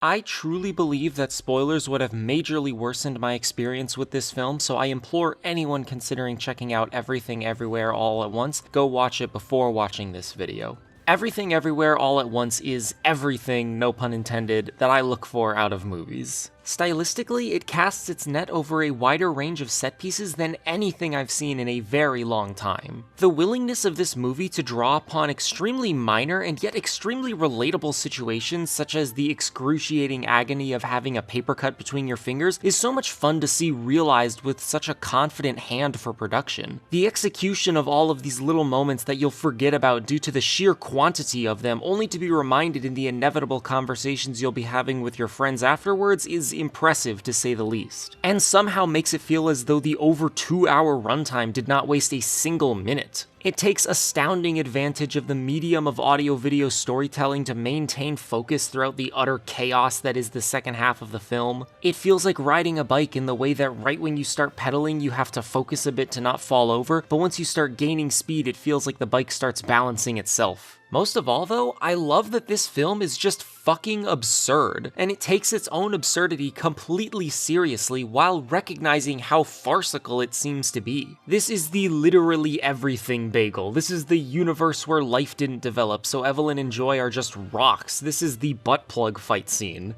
I truly believe that spoilers would have majorly worsened my experience with this film, so I implore anyone considering checking out Everything Everywhere All at Once, go watch it before watching this video. Everything Everywhere All at Once is everything, no pun intended, that I look for out of movies. Stylistically, it casts its net over a wider range of set pieces than anything I've seen in a very long time. The willingness of this movie to draw upon extremely minor and yet extremely relatable situations, such as the excruciating agony of having a paper cut between your fingers, is so much fun to see realized with such a confident hand for production. The execution of all of these little moments that you'll forget about due to the sheer quantity of them, only to be reminded in the inevitable conversations you'll be having with your friends afterwards, is impressive to say the least, and somehow makes it feel as though the over 2-hour runtime did not waste a single minute. It takes astounding advantage of the medium of audio-video storytelling to maintain focus throughout the utter chaos that is the second half of the film. It feels like riding a bike in the way that right when you start pedaling you have to focus a bit to not fall over, but once you start gaining speed it feels like the bike starts balancing itself. Most of all though, I love that this film is just fucking absurd, and it takes its own absurdity completely seriously while recognizing how farcical it seems to be. This is the literally everything bagel. This is the universe where life didn't develop, so Evelyn and Joy are just rocks. This is the butt plug fight scene.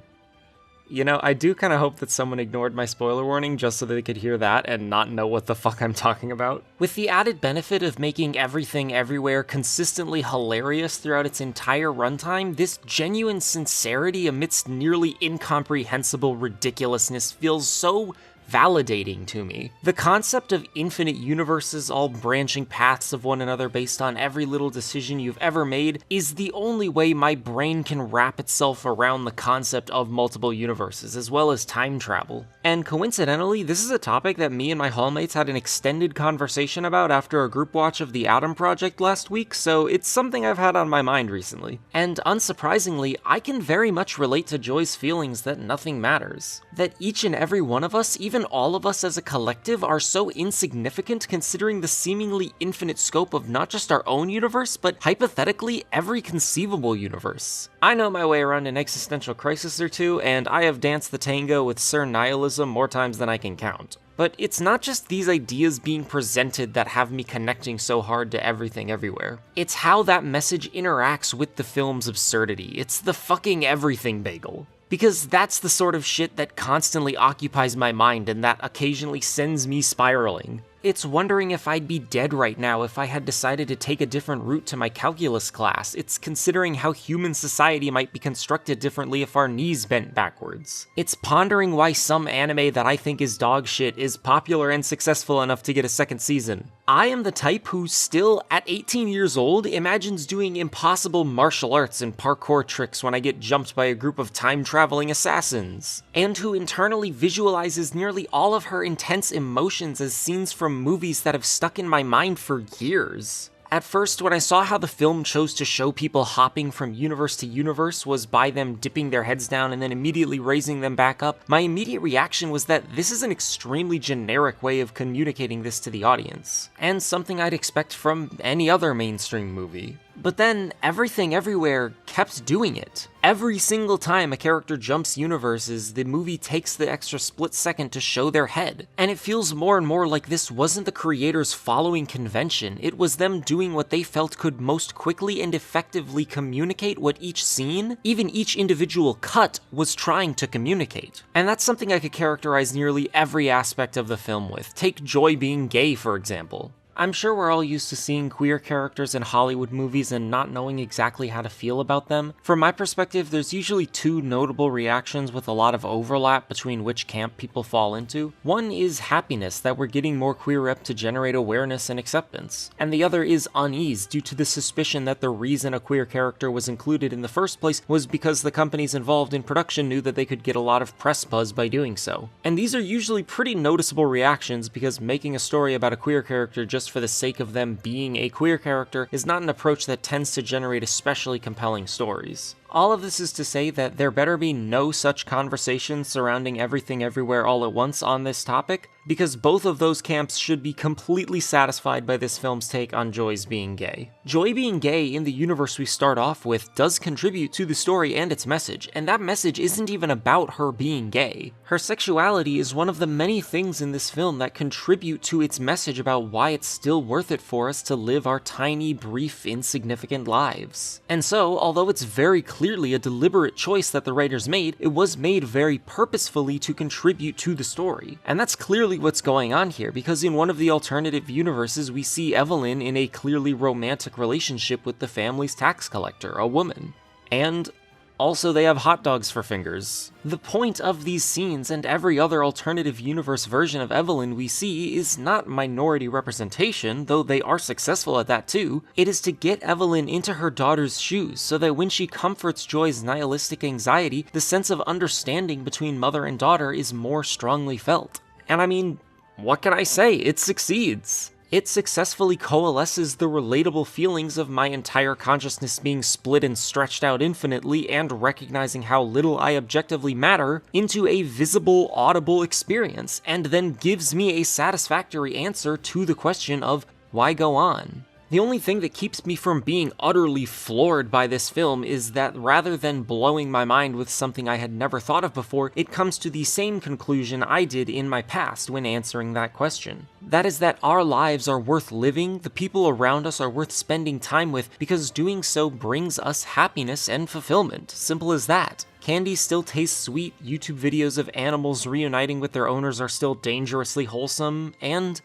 You know, I do kind of hope that someone ignored my spoiler warning just so that they could hear that and not know what the fuck I'm talking about. With the added benefit of making Everything Everywhere consistently hilarious throughout its entire runtime, this genuine sincerity amidst nearly incomprehensible ridiculousness feels so validating to me. The concept of infinite universes all branching paths of one another based on every little decision you've ever made is the only way my brain can wrap itself around the concept of multiple universes, as well as time travel. And coincidentally, this is a topic that me and my hallmates had an extended conversation about after a group watch of The Atom Project last week, so it's something I've had on my mind recently. And unsurprisingly, I can very much relate to Joy's feelings that nothing matters. That each and every one of us, even all of us as a collective, are so insignificant considering the seemingly infinite scope of not just our own universe, but hypothetically every conceivable universe. I know my way around an existential crisis or two, and I have danced the tango with Sir Nihilism more times than I can count. But it's not just these ideas being presented that have me connecting so hard to Everything Everywhere. It's how that message interacts with the film's absurdity. It's the fucking everything bagel. Because that's the sort of shit that constantly occupies my mind and that occasionally sends me spiraling. It's wondering if I'd be dead right now if I had decided to take a different route to my calculus class. It's considering how human society might be constructed differently if our knees bent backwards. It's pondering why some anime that I think is dog shit is popular and successful enough to get a second season. I am the type who still, at 18 years old, imagines doing impossible martial arts and parkour tricks when I get jumped by a group of time-traveling assassins, and who internally visualizes nearly all of her intense emotions as scenes from movies that have stuck in my mind for years. At first, when I saw how the film chose to show people hopping from universe to universe was by them dipping their heads down and then immediately raising them back up, my immediate reaction was that this is an extremely generic way of communicating this to the audience, and something I'd expect from any other mainstream movie. But then, Everything Everywhere kept doing it. Every single time a character jumps universes, the movie takes the extra split second to show their head. And it feels more and more like this wasn't the creators following convention, it was them doing what they felt could most quickly and effectively communicate what each scene, even each individual cut, was trying to communicate. And that's something I could characterize nearly every aspect of the film with. Take Joy being gay, for example. I'm sure we're all used to seeing queer characters in Hollywood movies and not knowing exactly how to feel about them. From my perspective, there's usually two notable reactions with a lot of overlap between which camp people fall into. One is happiness that we're getting more queer rep to generate awareness and acceptance, and the other is unease due to the suspicion that the reason a queer character was included in the first place was because the companies involved in production knew that they could get a lot of press buzz by doing so. And these are usually pretty noticeable reactions because making a story about a queer character just for the sake of them being a queer character is not an approach that tends to generate especially compelling stories. All of this is to say that there better be no such conversations surrounding Everything Everywhere All at Once on this topic, because both of those camps should be completely satisfied by this film's take on Joy's being gay. Joy being gay in the universe we start off with does contribute to the story and its message, and that message isn't even about her being gay. Her sexuality is one of the many things in this film that contribute to its message about why it's still worth it for us to live our tiny, brief, insignificant lives. And so, although it's very clearly a deliberate choice that the writers made, it was made very purposefully to contribute to the story. And that's clearly what's going on here, because in one of the alternative universes we see Evelyn in a clearly romantic relationship with the family's tax collector, a woman. And also they have hot dogs for fingers. The point of these scenes and every other alternative universe version of Evelyn we see is not minority representation, though they are successful at that too. It is to get Evelyn into her daughter's shoes so that when she comforts Joy's nihilistic anxiety, the sense of understanding between mother and daughter is more strongly felt. And I mean, what can I say? It succeeds. It successfully coalesces the relatable feelings of my entire consciousness being split and stretched out infinitely and recognizing how little I objectively matter into a visible, audible experience, and then gives me a satisfactory answer to the question of why go on? The only thing that keeps me from being utterly floored by this film is that rather than blowing my mind with something I had never thought of before, it comes to the same conclusion I did in my past when answering that question. That is that our lives are worth living, the people around us are worth spending time with, because doing so brings us happiness and fulfillment. Simple as that. Candy still tastes sweet, YouTube videos of animals reuniting with their owners are still dangerously wholesome, and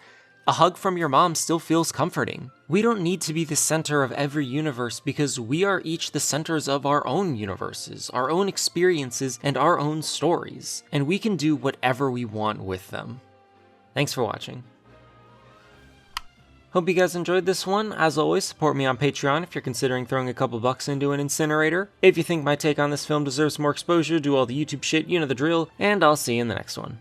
a hug from your mom still feels comforting. We don't need to be the center of every universe because we are each the centers of our own universes, our own experiences, and our own stories, and we can do whatever we want with them. Thanks for watching. Hope you guys enjoyed this one. As always, support me on Patreon if you're considering throwing a couple bucks into an incinerator. If you think my take on this film deserves more exposure, do all the YouTube shit, you know the drill, and I'll see you in the next one.